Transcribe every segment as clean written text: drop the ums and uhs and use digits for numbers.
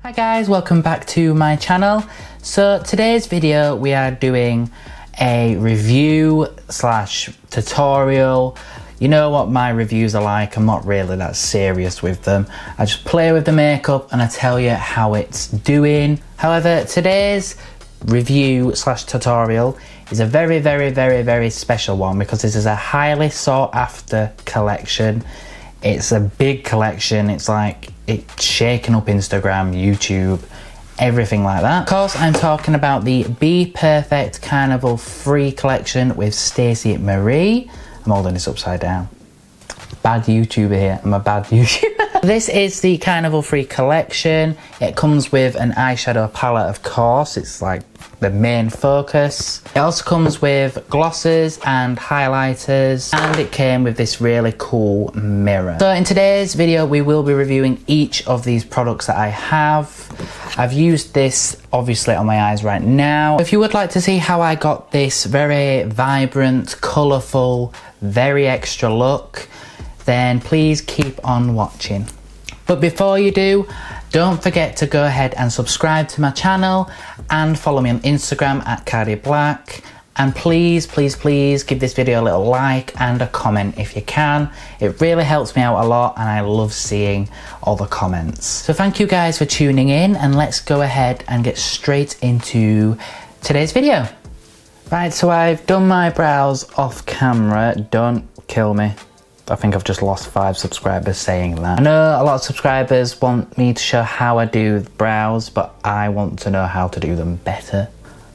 Hi guys, welcome back to my channel. So today's video we are doing a review slash tutorial. You know what my reviews are like, I'm not really that serious with them. I just play with the makeup and I tell you how it's doing. However, today's review slash tutorial is a very special one because this is a highly sought after collection. It's a big collection. It's like it's shaking up Instagram, YouTube, everything like that. Of course, I'm talking about the BPerfect Carnival free collection with Stacey Marie. I'm holding this upside down. Bad YouTuber here. I'm a bad YouTuber. This is the Carnival free collection. It comes with an eyeshadow palette, of course. It's like the main focus. It also comes with glosses and highlighters, and it came with this really cool mirror. So in today's video we will be reviewing each of these products that I have. I've used this obviously on my eyes right now. If you would like to see how I got this very vibrant, colourful, very extra look, then please keep on watching. But before you do, don't forget to go ahead and subscribe to my channel and follow me on Instagram at Kardi Black. And please give this video a little like and a comment if you can. It really helps me out a lot and I love seeing all the comments. So thank you guys for tuning in, and let's go ahead and get straight into today's video. Right, so I've done my brows off camera. Don't kill me. I think I've just lost 5 subscribers saying that. I know a lot of subscribers want me to show how I do brows, but I want to know how to do them better.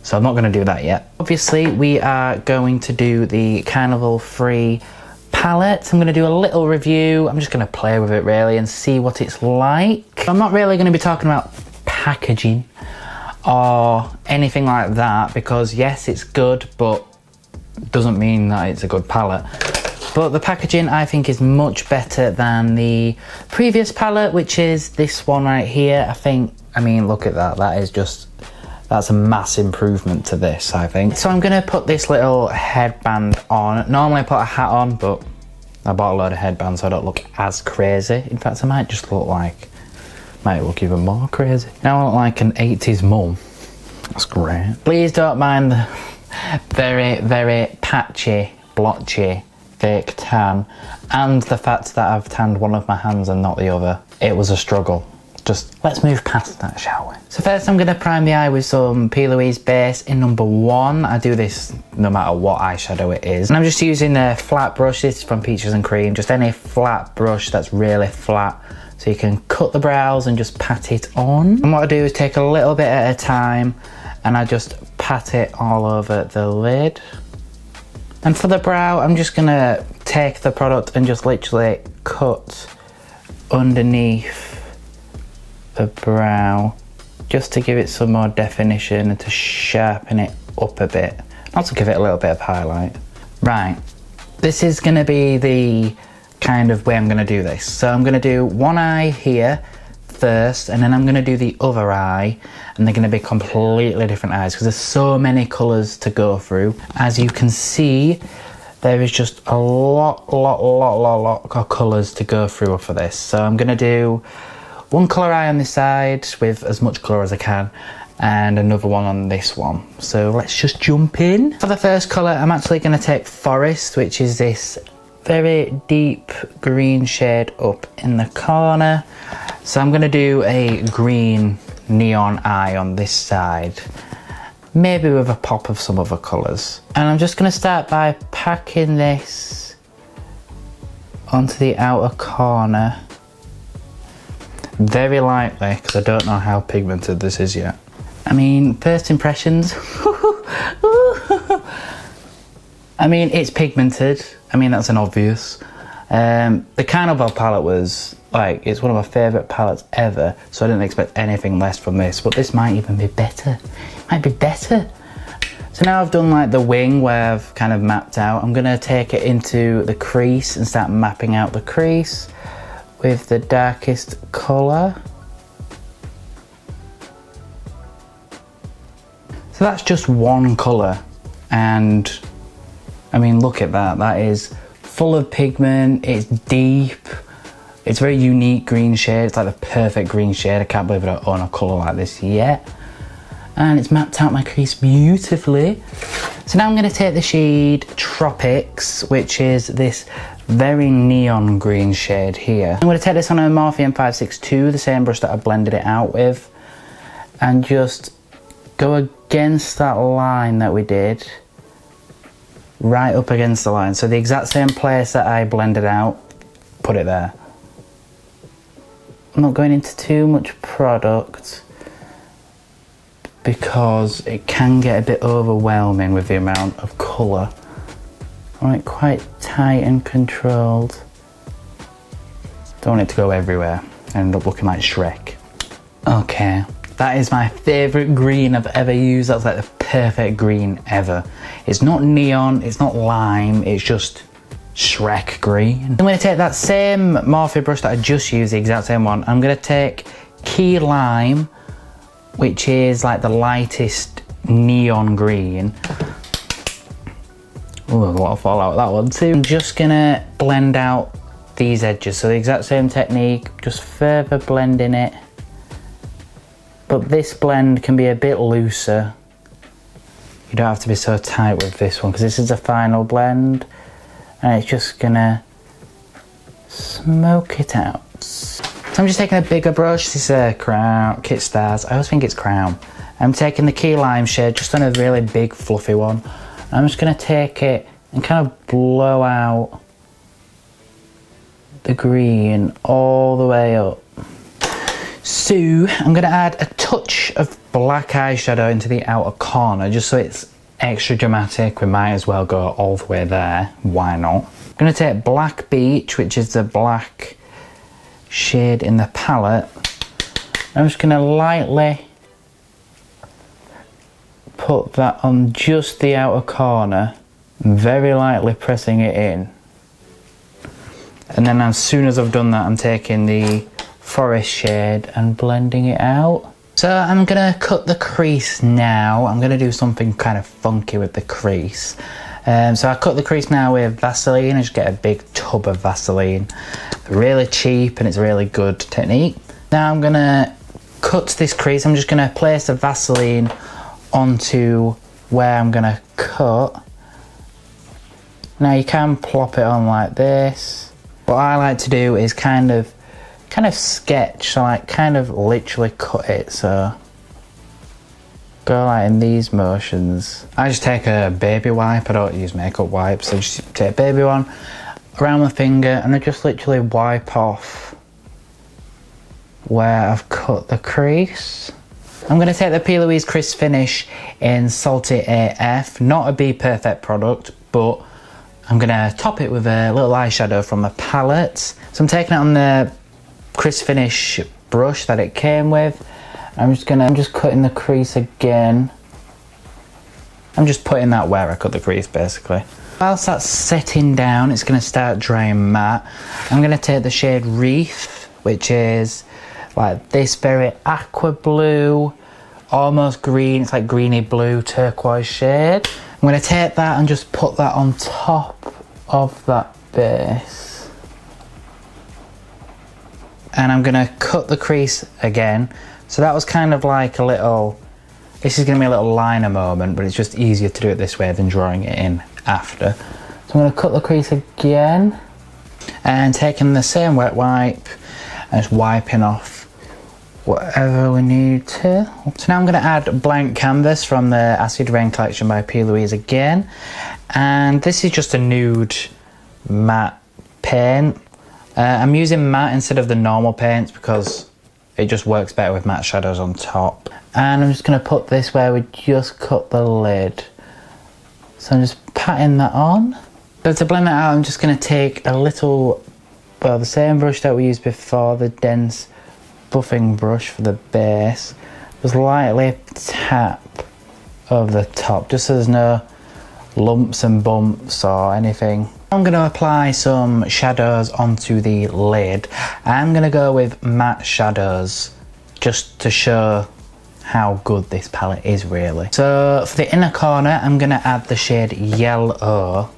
So I'm not going to do that yet. Obviously, we are going to do the Carnival free palette. I'm going to do a little review. I'm just going to play with it really and see what it's like. I'm not really going to be talking about packaging or anything like that because yes, it's good, but doesn't mean that it's a good palette. But the packaging I think is much better than the previous palette, which is this one right here. I mean, look at that. That's a mass improvement to this, I think. So I'm gonna put this little headband on. Normally I put a hat on, but I bought a load of headbands so I don't look as crazy. In fact, I might look even more crazy. Now I look like an 80s mum. That's great. Please don't mind the very patchy, blotchy, fake tan, and the fact that I've tanned one of my hands and not the other. It was a struggle. Just let's move past that, shall we? So first I'm going to prime the eye with some Louise base in number 1. I do this no matter what eyeshadow it is. And I'm just using a flat brush. This is from Peaches and Cream. Just any flat brush that's really flat. So you can cut the brows and just pat it on. And what I do is take a little bit at a time and I just pat it all over the lid. And for the brow, I'm just gonna take the product and just literally cut underneath the brow just to give it some more definition and to sharpen it up a bit. Also give it a little bit of highlight. Right, this is gonna be the kind of way I'm gonna do this. So I'm gonna do one eye here first, and then I'm going to do the other eye, and they're going to be completely different eyes because there's so many colours to go through. As you can see, there is just a lot of colours to go through for this. So I'm going to do one colour eye on this side with as much colour as I can, and another one on this one. So let's just jump in. For the first colour, I'm actually going to take Forest, which is this very deep green shade up in the corner. So I'm going to do a green neon eye on this side, maybe with a pop of some other colours. And I'm just going to start by packing this onto the outer corner very lightly because I don't know how pigmented this is yet. I mean, first impressions. I mean, it's pigmented. I mean, that's an obvious. The Carnival palette was like, it's one of my favourite palettes ever, so I didn't expect anything less from this, but this might even be better. It might be better. So now I've done like the wing where I've kind of mapped out. I'm gonna take it into the crease and start mapping out the crease with the darkest colour. So that's just one colour, and I mean, look at that. That is full of pigment, it's deep, It's a very unique green shade. It's like the perfect green shade. I can't believe I don't own a colour like this yet. And it's mapped out my crease beautifully. So now I'm going to take the shade Tropics, which is this very neon green shade here. I'm going to take this on a Morphe M562, the same brush that I blended it out with, and just go against that line that we did, right up against the line. So the exact same place that I blended out, put it there. I'm not going into too much product because it can get a bit overwhelming with the amount of colour. I want it quite tight and controlled. Don't want it to go everywhere and end up looking like Shrek. Okay, that is my favourite green I've ever used. That's like the perfect green ever. It's not neon, it's not lime, it's just Shrek green. I'm going to take that same Morphe brush that I just used, the exact same one. I'm going to take Key Lime, which is like the lightest neon green. Oh, a lot of fallout with that one too. I'm just gonna blend out these edges. So the exact same technique, just further blending it. But this blend can be a bit looser. You don't have to be so tight with this one because this is a final blend. And it's just gonna smoke it out. So I'm just taking a bigger brush. This is a Crown, Kit Stars. I always think it's Crown. I'm taking the Key Lime shade, just on a really big fluffy one. I'm just going to take it and kind of blow out the green all the way up. So I'm going to add a touch of black eyeshadow into the outer corner just so it's extra dramatic. We might as well go all the way there. Why not? I'm going to take Black Beach, which is the black shade in the palette. I'm just going to lightly put that on just the outer corner, very lightly pressing it in. And then as soon as I've done that, I'm taking the Forest shade and blending it out. So I'm gonna cut the crease now. I'm gonna do something kind of funky with the crease. So I cut the crease now with Vaseline. I just get a big tub of Vaseline. Really cheap and it's a really good technique. Now I'm gonna cut this crease. I'm just gonna place the Vaseline onto where I'm gonna cut. Now you can plop it on like this. What I like to do is kind of sketch, so like kind of literally cut it. So go like in these motions. I just take a baby wipe. I don't use makeup wipes. I just take a baby one around my finger and I just literally wipe off where I've cut the crease. I'm going to take the P. Louise Crisp Finish in Salty AF, not a BPerfect product, but I'm going to top it with a little eyeshadow from the palette. So I'm taking it on the Crisp Finish brush that it came with. I'm just cutting the crease again. I'm just putting that where I cut the crease basically. Whilst that's setting down, it's going to start drying matte. I'm going to take the shade Reef, which is like this very aqua blue, almost green, it's like greeny blue turquoise shade. I'm going to take that and just put that on top of that base. And I'm going to cut the crease again. So that was kind of like a little, this is going to be a little liner moment, but it's just easier to do it this way than drawing it in after. So I'm going to cut the crease again and taking the same wet wipe and just wiping off whatever we need to. So now I'm going to add Blank Canvas from the Acid Rain collection by P. Louise again. And this is just a nude matte paint. I'm using matte instead of the normal paints because it just works better with matte shadows on top. And I'm just going to put this where we just cut the lid. So I'm just patting that on. So to blend that out, I'm just going to take a little, well, the same brush that we used before, the dense buffing brush for the base. Just lightly tap over the top, just so there's no lumps and bumps or anything. I'm going to apply some shadows onto the lid. I'm going to go with matte shadows just to show how good this palette is really. So for the inner corner, I'm going to add the shade Yellow,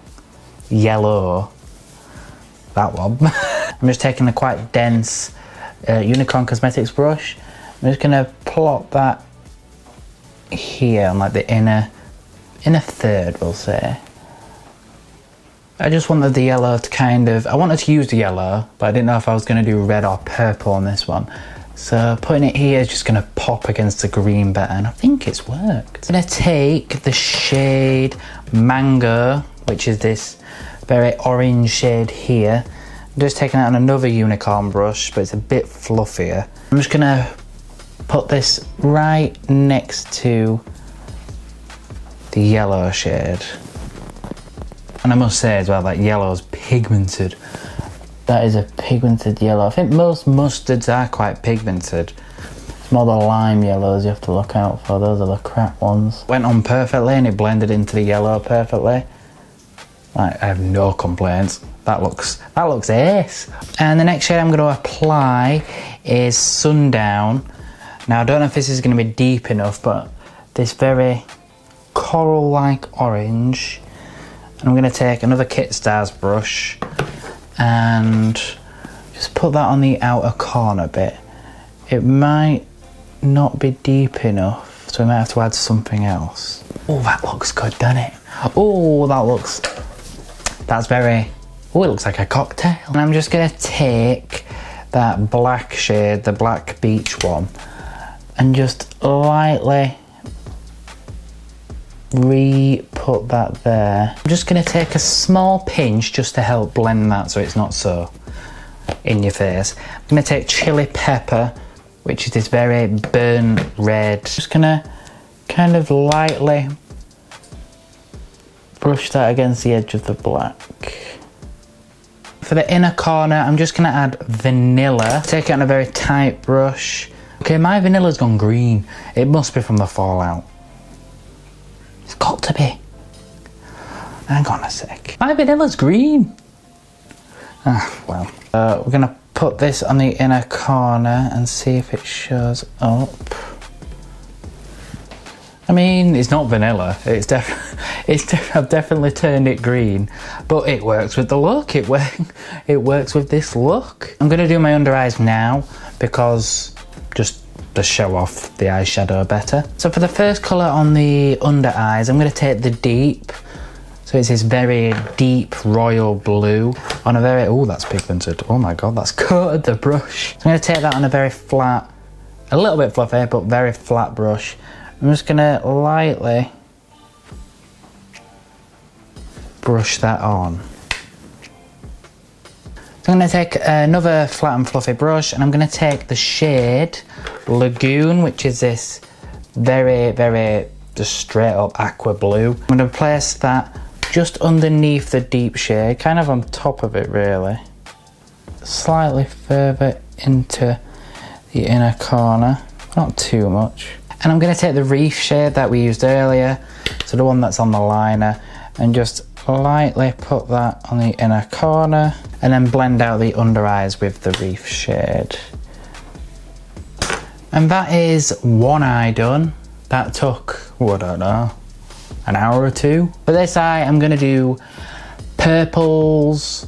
that one. I'm just taking a quite dense Unicorn Cosmetics brush. I'm just going to plot that here on like the inner third, we'll say. I just wanted the yellow to kind of, I wanted to use the yellow, but I didn't know if I was going to do red or purple on this one. So putting it here is just going to pop against the green better, and I think it's worked. I'm going to take the shade Mango, which is this very orange shade here. I'm just taking it on another unicorn brush, but it's a bit fluffier. I'm just going to put this right next to the yellow shade. And I must say as well that yellow is pigmented. That is a pigmented yellow. I think most mustards are quite pigmented. It's more the lime yellows you have to look out for. Those are the crap ones. Went on perfectly and it blended into the yellow perfectly. Like, I have no complaints. That looks ace. And the next shade I'm going to apply is Sundown. Now I don't know if this is going to be deep enough, but this very coral-like orange. And I'm going to take another Kit Stars brush and just put that on the outer corner bit. It might not be deep enough, so we might have to add something else. Oh, that looks good, doesn't it? Oh, that's very, oh, it looks like a cocktail. And I'm just going to take that black shade, the black beach one, and just lightly re-put that there. I'm just going to take a small pinch just to help blend that so it's not so in your face. I'm going to take chili pepper, which is this very burnt red. Just going to kind of lightly brush that against the edge of the black. For the inner corner, I'm just going to add vanilla. Take it on a very tight brush. Okay, my vanilla's gone green. It must be from the fallout. It's got to be. Hang on a sec. My vanilla's green. Ah, well. We're going to put this on the inner corner and see if it shows up. I mean, it's not vanilla. I've definitely turned it green, but it works with the look. It works with this look. I'm going to do my under eyes now because just to show off the eyeshadow better. So for the first colour on the under eyes, I'm going to take the deep. So it's this very deep royal blue on a very, oh, that's pigmented. Oh my God, that's coated the brush. So I'm going to take that on a very flat, a little bit fluffy, but very flat brush. I'm just going to lightly brush that on. So I'm going to take another flat and fluffy brush and I'm going to take the shade Lagoon, which is this very, very just straight up aqua blue. I'm going to place that just underneath the deep shade, kind of on top of it really. Slightly further into the inner corner, not too much. And I'm going to take the Reef shade that we used earlier, so the one that's on the liner, and just lightly put that on the inner corner and then blend out the under eyes with the Reef shade. And that is one eye done. That took, oh, I don't know, an hour or two. For this eye, I'm going to do purples,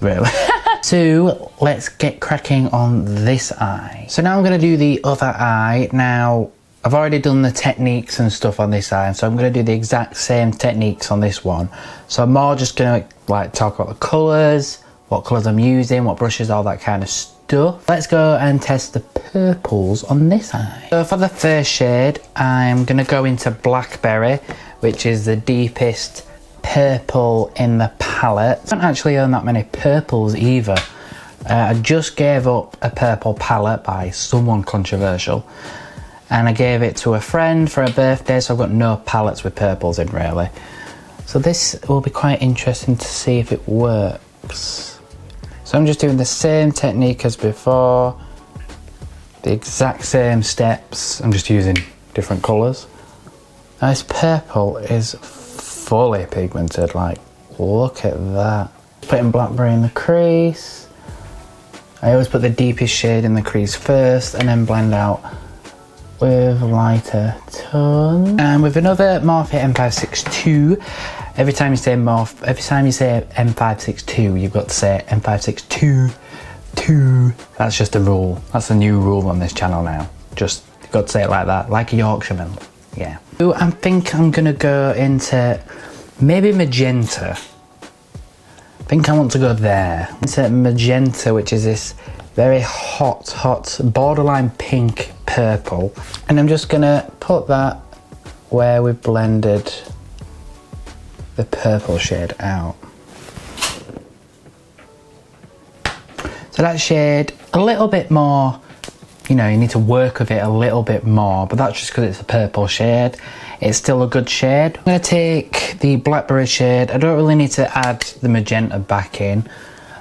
really. So let's get cracking on this eye. So now I'm going to do the other eye. Now, I've already done the techniques and stuff on this eye, so I'm going to do the exact same techniques on this one. So I'm more just going to like talk about the colours, what colours I'm using, what brushes, all that kind of stuff. Let's go and test the purples on this eye. So for the first shade, I'm going to go into Blackberry, which is the deepest purple in the palette. I don't actually own that many purples either. I just gave up a purple palette by someone controversial. And I gave it to a friend for a birthday, so I've got no palettes with purples in really. So this will be quite interesting to see if it works. So I'm just doing the same technique as before, the exact same steps, I'm just using different colours. Now this purple is fully pigmented, like look at that. Putting Blackberry in the crease. I always put the deepest shade in the crease first and then blend out with lighter tone. And with another Morphe M562, Every time you say M562, you've got to say M562, 2. That's just a rule. That's a new rule on this channel now. Just, you've got to say it like that, like a Yorkshireman. Yeah. So I think I'm gonna go into maybe magenta. I think I want to go there. Into magenta, which is this very hot, borderline pink purple. And I'm just gonna put that where we've blended the purple shade out. So that shade, a little bit more, you know, you need to work with it a little bit more, but that's just because it's a purple shade. It's still a good shade. I'm gonna take the blackberry shade. I don't really need to add the magenta back in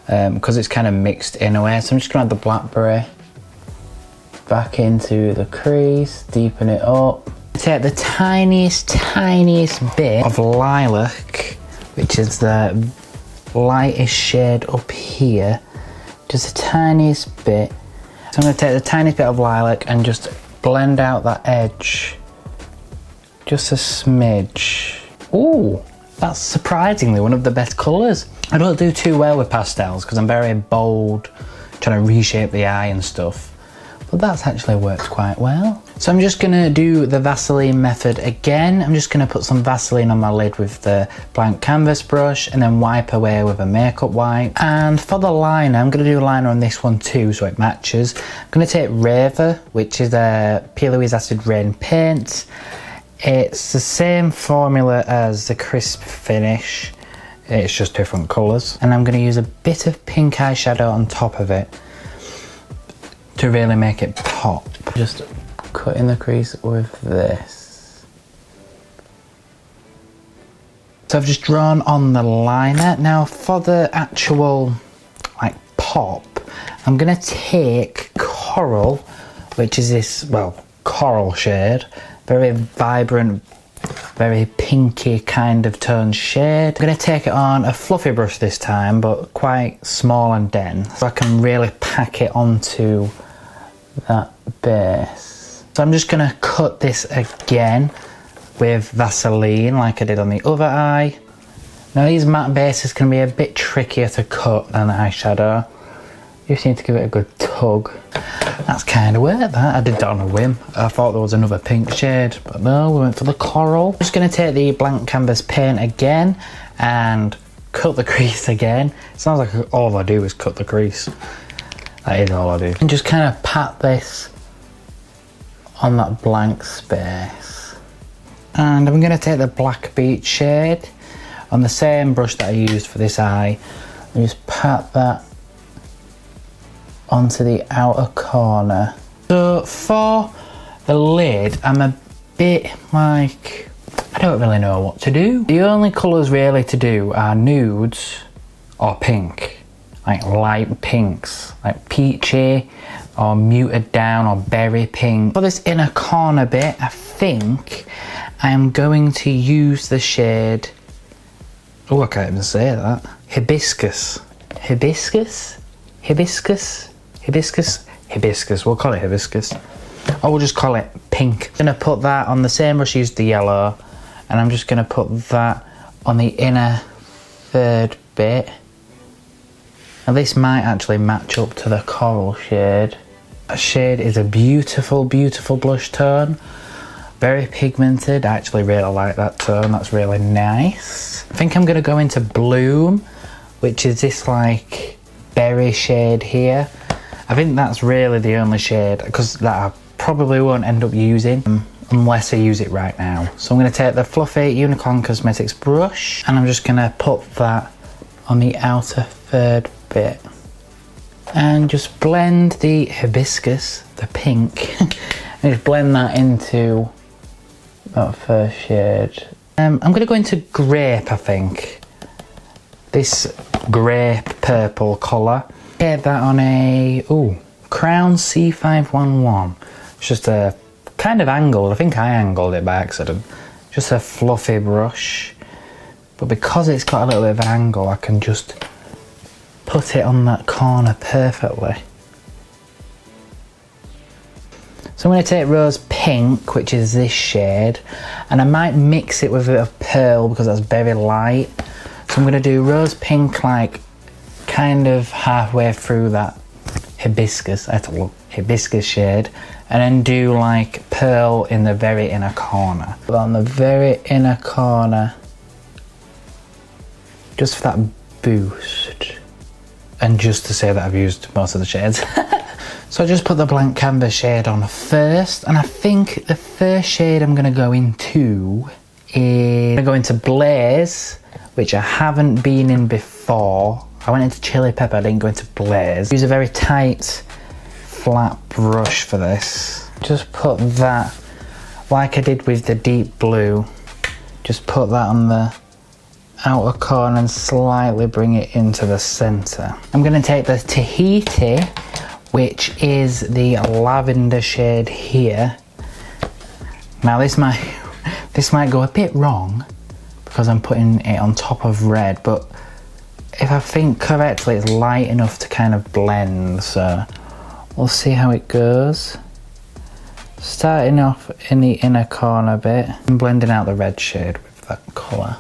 because it's kind of mixed in a way. So I'm just gonna add the blackberry back into the crease, deepen it up. Take the tiniest bit of lilac, which is the lightest shade up here. Just the tiniest bit. So I'm going to take the tiniest bit of lilac and just blend out that edge. Just a smidge. Ooh, that's surprisingly one of the best colours. I don't do too well with pastels because I'm very bold, trying to reshape the eye and stuff. But that's actually worked quite well. So I'm just gonna do the Vaseline method again. I'm just gonna put some Vaseline on my lid with the blank canvas brush and then wipe away with a makeup wipe. And for the liner, I'm gonna do a liner on this one too so it matches. I'm gonna take Raver, which is a P. Louise Acid Rain paint. It's the same formula as the crisp finish. It's just different colours. And I'm gonna use a bit of pink eyeshadow on top of it to really make it pop. Just cut in the crease with this. So I've just drawn on the liner. Now for the actual like pop, I'm gonna take Coral, which is this, well, coral shade, very vibrant, very pinky kind of toned shade. I'm gonna take it on a fluffy brush this time, but quite small and dense, so I can really pack it onto that base. So I'm just gonna cut this again with Vaseline like I did on the other eye. Now these matte bases can be a bit trickier to cut than eyeshadow. You just need to give it a good tug. That's kind of weird that. I did that on a whim. I thought there was another pink shade, but no, we went for the coral. I'm just gonna take the blank canvas paint again and cut the crease again. It sounds like all I do is cut the crease. That is all I do. And just kind of pat this on that blank space. And I'm gonna take the Black Beach shade on the same brush that I used for this eye and just pat that onto the outer corner. So for the lid, I'm a bit like, I don't really know what to do. The only colours really to do are nudes or pink. Like light pinks, like peachy or muted down or berry pink. For this inner corner bit, I think I am going to use the shade, oh, I can't even say that, Hibiscus. Hibiscus? Hibiscus? Hibiscus? Hibiscus, we'll call it hibiscus. Or we'll just call it pink. I'm gonna put that on the same brush, use the yellow, and I'm just gonna put that on the inner third bit. Now this might actually match up to the coral shade. That shade is a beautiful, beautiful blush tone. Very pigmented, I actually really like that tone, that's really nice. I think I'm gonna go into Bloom, which is this like berry shade here. I think that's really the only shade, because that I probably won't end up using unless I use it right now. So I'm gonna take the fluffy Unicorn Cosmetics brush and I'm just gonna put that on the outer third bit and just blend the hibiscus, the pink, and just blend that into that first shade. I'm gonna go into Grape, I think. This grape purple colour. Get that on a, ooh, Crown C511. It's just a kind of angled, I think I angled it by accident. Just a fluffy brush. But because it's got a little bit of an angle, I can just put it on that corner perfectly. So I'm going to take Rose Pink, which is this shade, and I might mix it with a bit of Pearl because that's very light. So I'm going to do Rose Pink like kind of halfway through that hibiscus shade, and then do like Pearl in the very inner corner. But on the very inner corner, just for that boost, and just to say that I've used most of the shades. So I just put the blank canvas shade on first, and I think the first shade I'm going to go into is I'm going to go into Blaze, which I haven't been in before. I went into Chili Pepper, I didn't go into Blaze. Use a very tight, flat brush for this. Just put that, like I did with the deep blue, just put that on the outer corner and slightly bring it into the center. I'm going to take the Tahiti, which is the lavender shade here. Now this might go a bit wrong because I'm putting it on top of red, but if I think correctly, it's light enough to kind of blend, so we'll see how it goes. Starting off in the inner corner bit and blending out the red shade with that colour.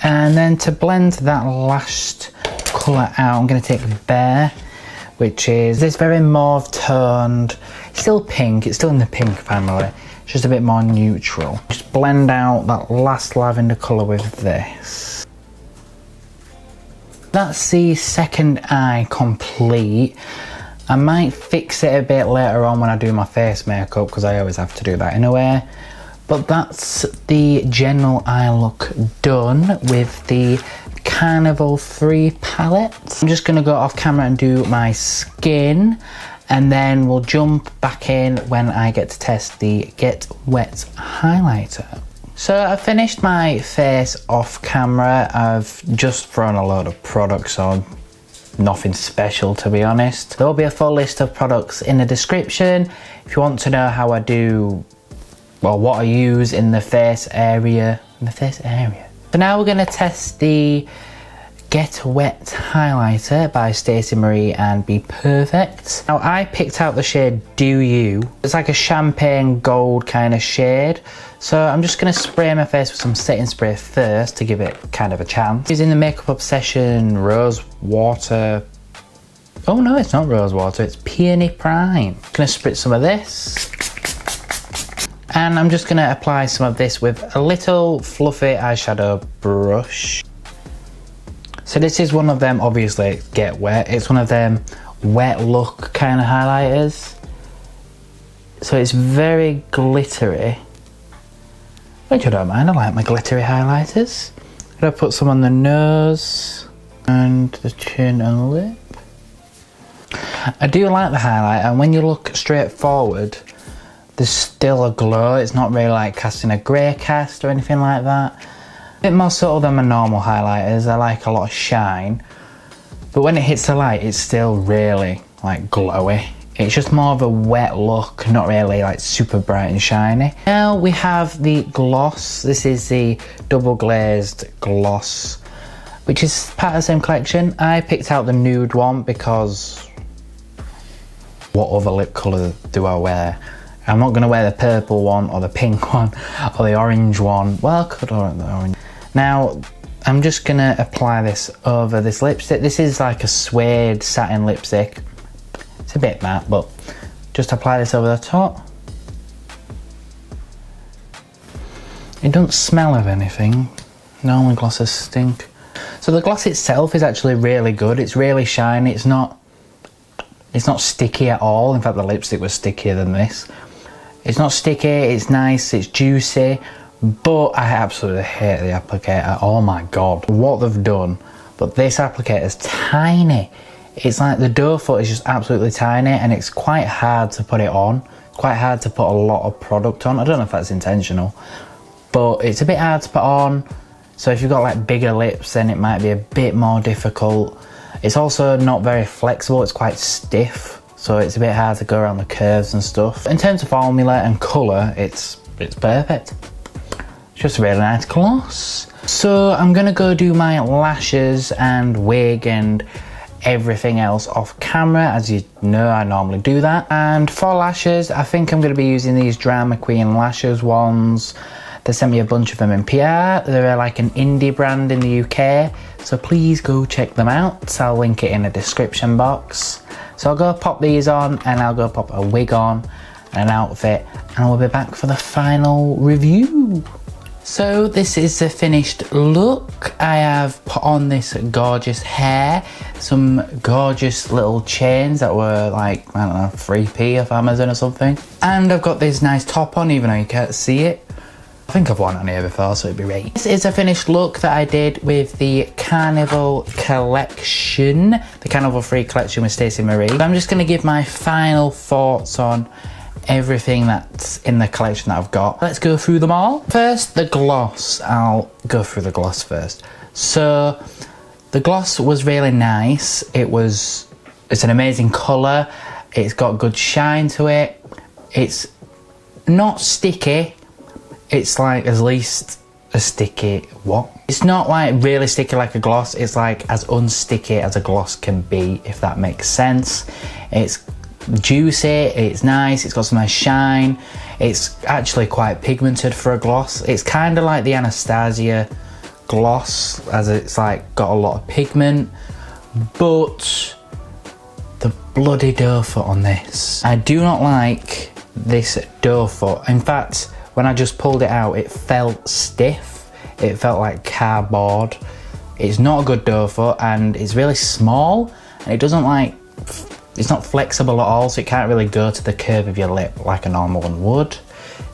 And then to blend that last colour out, I'm going to take Bear, which is this very mauve toned, still pink, it's still in the pink family, just a bit more neutral. Just blend out that last lavender colour with this. That's the second eye complete. I might fix it a bit later on when I do my face makeup, because I always have to do that in a way. But that's the general eye look done with the Carnival 3 palette. I'm just going to go off camera and do my skin, and then we'll jump back in when I get to test the Get Wet highlighter. So I finished my face off camera. I've just thrown a load of products on. Nothing special, to be honest. There will be a full list of products in the description if you want to know how I do, well, what I use in the face area. So now we're going to test the Get Wet highlighter by Stacey Marie and BPerfect. Now I picked out the shade Do You. It's like a champagne gold kind of shade. So I'm just going to spray my face with some setting spray first to give it kind of a chance. Using the Makeup Obsession Rose Water. Oh no, it's not Rose Water, it's Peony Prime. I'm going to spritz some of this. And I'm just going to apply some of this with a little fluffy eyeshadow brush. So this is one of them, obviously, Get Wet. It's one of them wet look kind of highlighters. So it's very glittery, which I don't mind. I like my glittery highlighters. I'm going to put some on the nose and the chin and the lip. I do like the highlight, and when you look straight forward, there's still a glow. It's not really like casting a grey cast or anything like that. A bit more subtle than my normal highlighters. I like a lot of shine, but when it hits the light, it's still really like glowy. It's just more of a wet look, not really like super bright and shiny. Now we have the gloss. This is the double glazed gloss, which is part of the same collection. I picked out the nude one because what other lip colour do I wear? I'm not going to wear the purple one or the pink one or the orange one. Well, I could wear the orange. Now, I'm just going to apply this over this lipstick. This is like a suede satin lipstick. It's a bit matte, but just apply this over the top. It doesn't smell of anything. Normally glosses stink. So the gloss itself is actually really good. It's really shiny. It's not sticky at all. In fact, the lipstick was stickier than this. It's not sticky, it's nice, it's juicy, but I absolutely hate the applicator. Oh my god, what they've done. But this applicator is tiny. It's like the doe foot is just absolutely tiny, and it's quite hard to put it on. It's quite hard to put a lot of product on. I don't know if that's intentional, but it's a bit hard to put on. So if you've got like bigger lips, then it might be a bit more difficult. It's also not very flexible, it's quite stiff. So it's a bit hard to go around the curves and stuff. In terms of formula and colour, it's perfect. It's just a really nice gloss. So I'm gonna go do my lashes and wig and everything else off camera. As you know, I normally do that. And for lashes, I think I'm going to be using these Drama Queen lashes ones. They sent me a bunch of them in PR. They're like an indie brand in the UK, so please go check them out. I'll link it in the description box. So I'll go pop these on, and I'll go pop a wig on and an outfit, and we'll be back for the final review. So this is the finished look. I have put on this gorgeous hair, some gorgeous little chains that were like, I don't know, 3p off Amazon or something. And I've got this nice top on, even though you can't see it. I think I've worn it on here before, so it'd be right. This is a finished look that I did with the Carnival collection, the Carnival Free collection with Stacey Marie. I'm just going to give my final thoughts on everything that's in the collection that I've got. Let's go through them all. First, the gloss. I'll go through the gloss first. So, the gloss was really nice. It's an amazing colour. It's got good shine to it. It's not sticky. It's like at least a sticky, what? It's not like really sticky like a gloss, it's like as unsticky as a gloss can be, if that makes sense. It's juicy, it's nice, it's got some nice shine. It's actually quite pigmented for a gloss. It's kind of like the Anastasia gloss, as it's like got a lot of pigment, but the bloody doe foot on this. I do not like this doe foot. In fact, when I just pulled it out, it felt stiff. It felt like cardboard. It's not a good doe foot, and it's really small, and it doesn't like, it's not flexible at all, so it can't really go to the curve of your lip like a normal one would.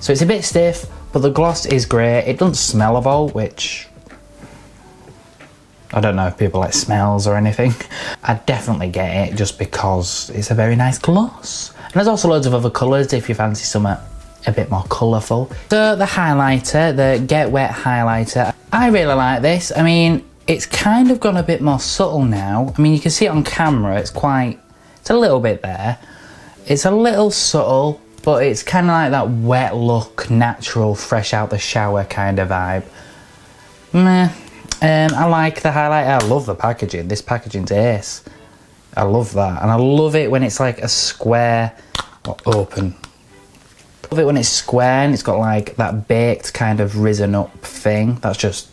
So it's a bit stiff, but the gloss is great. It doesn't smell of all, which I don't know if people like smells or anything. I definitely get it just because it's a very nice gloss. And there's also loads of other colours if you fancy something a bit more colourful. So the highlighter, the Get Wet highlighter, I really like this. I mean, it's kind of gone a bit more subtle now. I mean, you can see it on camera, it's a little bit there. It's a little subtle, but it's kind of like that wet look, natural, fresh out the shower kind of vibe. Meh. I like the highlighter. I love the packaging. This packaging's ace. I love that. And I love it when it's like a square or open. I love it when it's square and it's got like that baked kind of risen up thing. That's just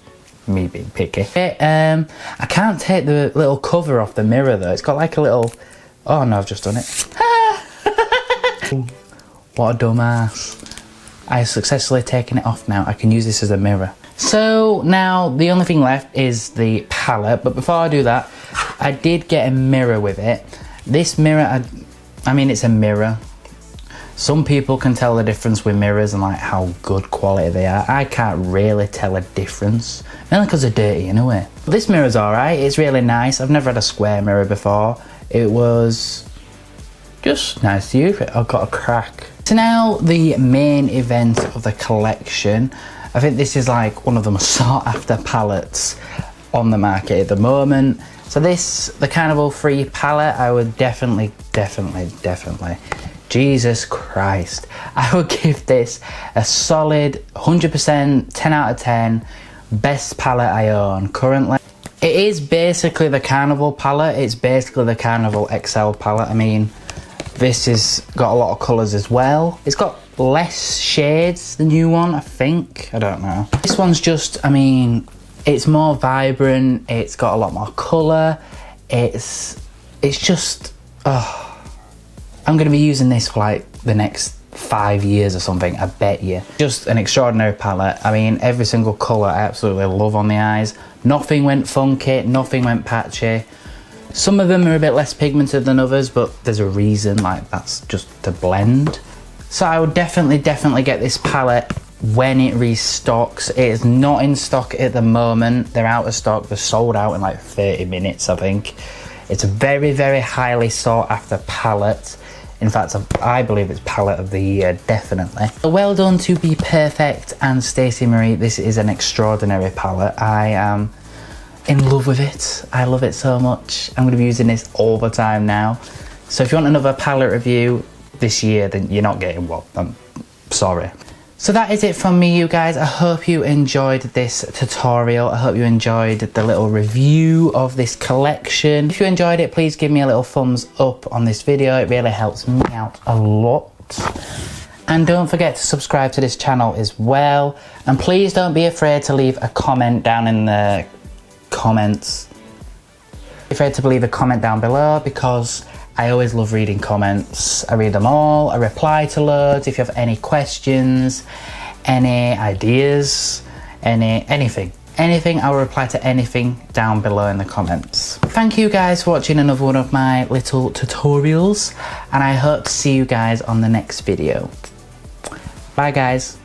me being picky. I can't take the little cover off the mirror though. It's got like a little, oh no, I've just done it. What a dumbass. I've successfully taken it off now. I can use this as a mirror. So now the only thing left is the palette, but before I do that, I did get a mirror with it. This mirror, I mean, it's a mirror. Some people can tell the difference with mirrors and like how good quality they are. I can't really tell a difference, mainly because they're dirty in a way. But this mirror's alright, it's really nice. I've never had a square mirror before. It was just nice to use. I've got a crack. So now the main event of the collection. I think this is like one of the most sought after palettes on the market at the moment. So this, the Carnival Free palette, I would definitely, Jesus Christ, I would give this a solid 100%, 10 out of 10, best palette I own currently. It is basically the Carnival palette, it's basically the Carnival XL palette. I mean, this has got a lot of colours as well. It's got less shades, the new one, I think. I don't know. This one's just, I mean, it's more vibrant, it's got a lot more colour. It's just, oh, I'm going to be using this for like the next 5 years or something, I bet you. Just an extraordinary palette. I mean, every single colour I absolutely love on the eyes. Nothing went funky, nothing went patchy. Some of them are a bit less pigmented than others, but there's a reason, like that's just to blend. So I would definitely get this palette when it restocks. It is not in stock at the moment. They're out of stock. They're sold out in like 30 minutes, I think. It's a very, very highly sought after palette. In fact, I believe it's palette of the year, definitely. So well done to BPerfect and Stacey Marie. This is an extraordinary palette. I am in love with it. I love it so much. I'm going to be using this all the time now. So if you want another palette review this year, then you're not getting one. I'm sorry. So that is it from me, you guys. I hope you enjoyed this tutorial. I hope you enjoyed the little review of this collection. If you enjoyed it, please give me a little thumbs up on this video. It really helps me out a lot. And don't forget to subscribe to this channel as well. And please don't be afraid to leave a comment down in the comments. Be afraid to leave a comment down below, because I always love reading comments. I read them all, I reply to loads. If you have any questions, any ideas, anything, I will reply to anything down below in the comments. Thank you guys for watching another one of my little tutorials, and I hope to see you guys on the next video. Bye guys.